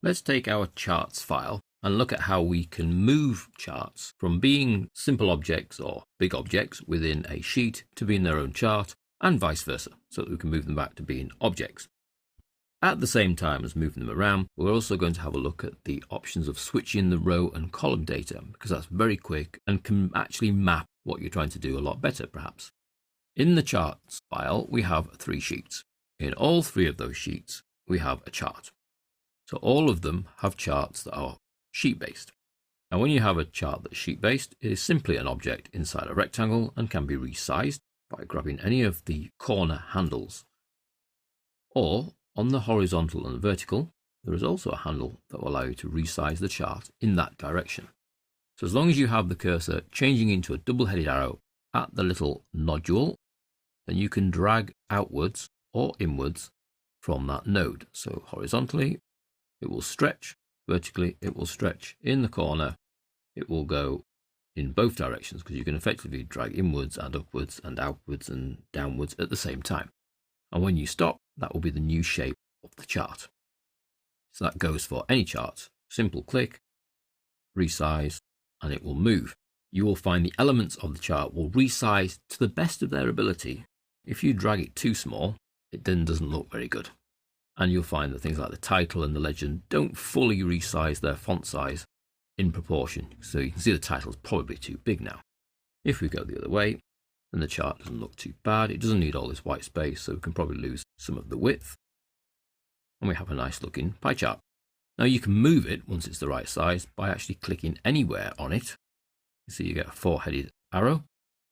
Let's take our charts file and look at how we can move charts from being simple objects or big objects within a sheet to being their own chart, and vice versa, so that we can move them back to being objects. At the same time as moving them around, we're also going to have a look at the options of switching the row and column data, because that's very quick and can actually map what you're trying to do a lot better, perhaps. In the charts file, we have 3 sheets. In all 3 of those sheets, we have a chart. So all of them have charts that are sheet-based. Now, when you have a chart that's sheet-based, it is simply an object inside a rectangle and can be resized by grabbing any of the corner handles. Or, on the horizontal and vertical, there is also a handle that will allow you to resize the chart in that direction. So as long as you have the cursor changing into a double-headed arrow at the little nodule, then you can drag outwards or inwards from that node. So horizontally, it will stretch. Vertically, it will stretch. In the corner, it will go in both directions, because you can effectively drag inwards and upwards and outwards and downwards at the same time. And when you stop, that will be the new shape of the chart. So that goes for any chart. Simple click, resize, and it will move. You will find the elements of the chart will resize to the best of their ability. If you drag it too small, it then doesn't look very good. And you'll find that things like the title and the legend don't fully resize their font size in proportion. So you can see the title is probably too big now. If we go the other way, then the chart doesn't look too bad. It doesn't need all this white space, so we can probably lose some of the width. And we have a nice looking pie chart. Now you can move it once it's the right size by actually clicking anywhere on it. You see you get a 4-headed arrow.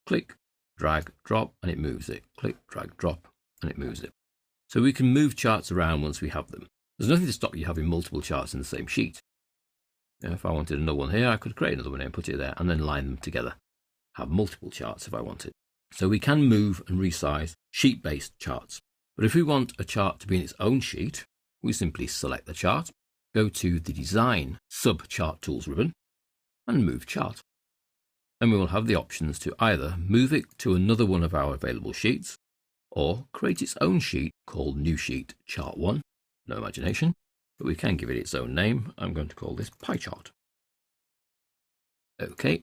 Click, drag, drop, and it moves it. Click, drag, drop, and it moves it. So we can move charts around once we have them. There's nothing to stop you having multiple charts in the same sheet. Now, if I wanted another one here, I could create another one here and put it there and then line them together. Have multiple charts if I wanted. So we can move and resize sheet-based charts. But if we want a chart to be in its own sheet, we simply select the chart, go to the Design Sub-Chart Tools ribbon, and Move Chart. Then we will have the options to either move it to another one of our available sheets, or create its own sheet called New Sheet Chart 1. No imagination, but we can give it its own name. I'm going to call this Pie Chart. OK.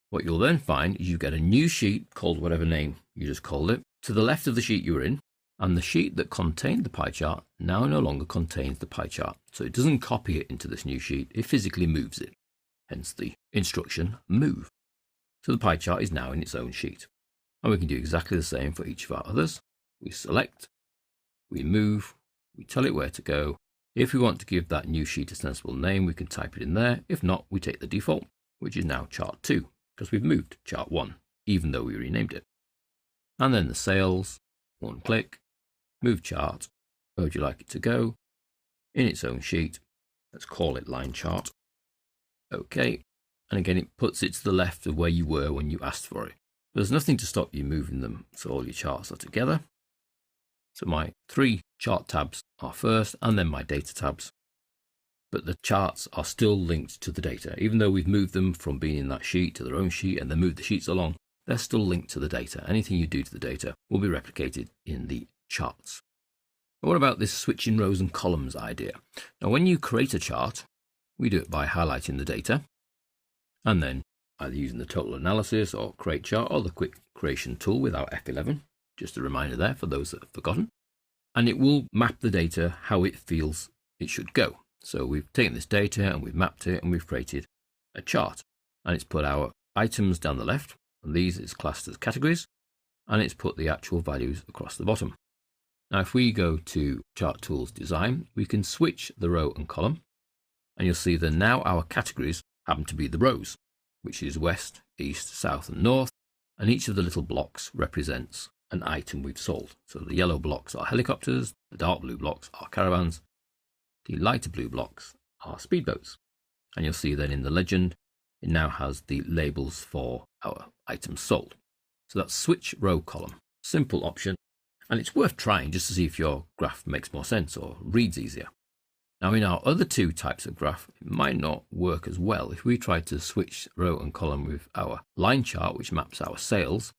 What you'll then find is you get a new sheet called whatever name you just called it to the left of the sheet you were in, and the sheet that contained the pie chart now no longer contains the pie chart. So it doesn't copy it into this new sheet, it physically moves it. Hence the instruction move. So the pie chart is now in its own sheet. And we can do exactly the same for each of our others. We select, we move, we tell it where to go. If we want to give that new sheet a sensible name, we can type it in there. If not, we take the default, which is now chart 2, because we've moved chart 1, even though we renamed it. And then the sales, one click, move chart, where would you like it to go? In its own sheet, let's call it line chart. OK, and again it puts it to the left of where you were when you asked for it. There's nothing to stop you moving them, so all your charts are together. So my 3 chart tabs are first, and then my data tabs. But the charts are still linked to the data. Even though we've moved them from being in that sheet to their own sheet and then moved the sheets along, they're still linked to the data. Anything you do to the data will be replicated in the charts. But what about this switching rows and columns idea? Now, when you create a chart, we do it by highlighting the data and then either using the total analysis or create chart or the quick creation tool without F11. Just a reminder there for those that have forgotten. And it will map the data how it feels it should go. So we've taken this data and we've mapped it and we've created a chart. And it's put our items down the left, and these is classed as categories, and it's put the actual values across the bottom. Now if we go to Chart Tools Design, we can switch the row and column, and you'll see that now our categories happen to be the rows, which is west, east, south and north, and each of the little blocks represents an item we've sold. So the yellow blocks are helicopters, the dark blue blocks are caravans, the lighter blue blocks are speedboats. And you'll see then in the legend, it now has the labels for our items sold. So that's switch row column. Simple option. And it's worth trying just to see if your graph makes more sense or reads easier. Now in our other 2 types of graph, it might not work as well. If we try to switch row and column with our line chart, which maps our sales,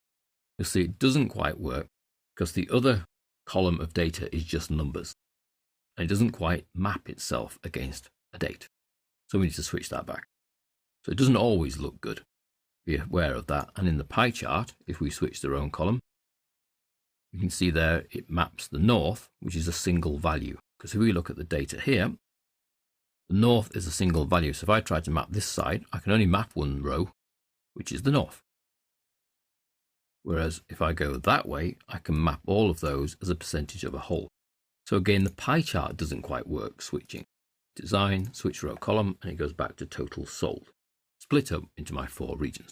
you'll see it doesn't quite work because the other column of data is just numbers. and it doesn't quite map itself against a date. So we need to switch that back. So it doesn't always look good. Be aware of that. And in the pie chart, if we switch the row and column, you can see there it maps the north, which is a single value. Because if we look at the data here, the north is a single value. So if I try to map this side, I can only map one row, which is the north. Whereas if I go that way, I can map all of those as a percentage of a whole. So again, the pie chart doesn't quite work switching. Design, switch row column, and it goes back to total sold, split up into my 4 regions.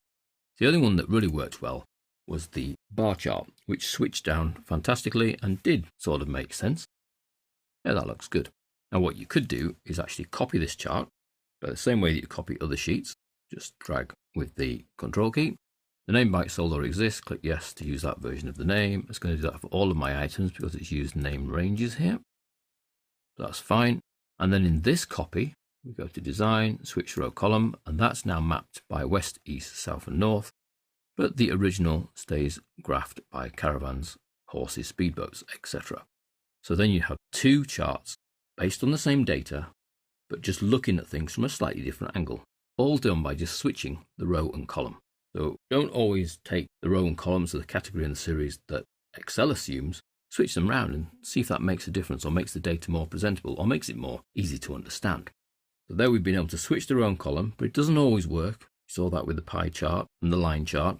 The only one that really worked well was the bar chart, which switched down fantastically and did sort of make sense. Yeah, that looks good. Now what you could do is actually copy this chart, by the same way that you copy other sheets. Just drag with the control key. The name byte sold already exists. Click yes to use that version of the name. It's going to do that for all of my items because it's used name ranges here. That's fine. And then in this copy, we go to design, switch row column, and that's now mapped by west, east, south, and north. But the original stays graphed by caravans, horses, speedboats, etc. So then you have 2 charts based on the same data, but just looking at things from a slightly different angle, all done by just switching the row and column. So don't always take the row and columns of the category in the series that Excel assumes, switch them around and see if that makes a difference or makes the data more presentable or makes it more easy to understand. So there we've been able to switch the row and column, but it doesn't always work. You saw that with the pie chart and the line chart,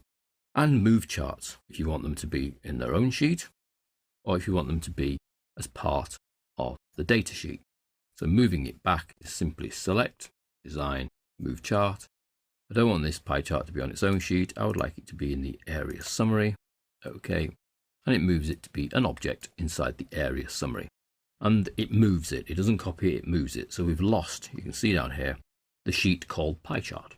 and move charts if you want them to be in their own sheet or if you want them to be as part of the data sheet. So moving it back is simply select, design, move chart. I don't want this pie chart to be on its own sheet. I would like it to be in the area summary. Okay. And it moves it to be an object inside the area summary. And it moves it. It doesn't copy it, it moves it. So we've lost, you can see down here, the sheet called pie chart.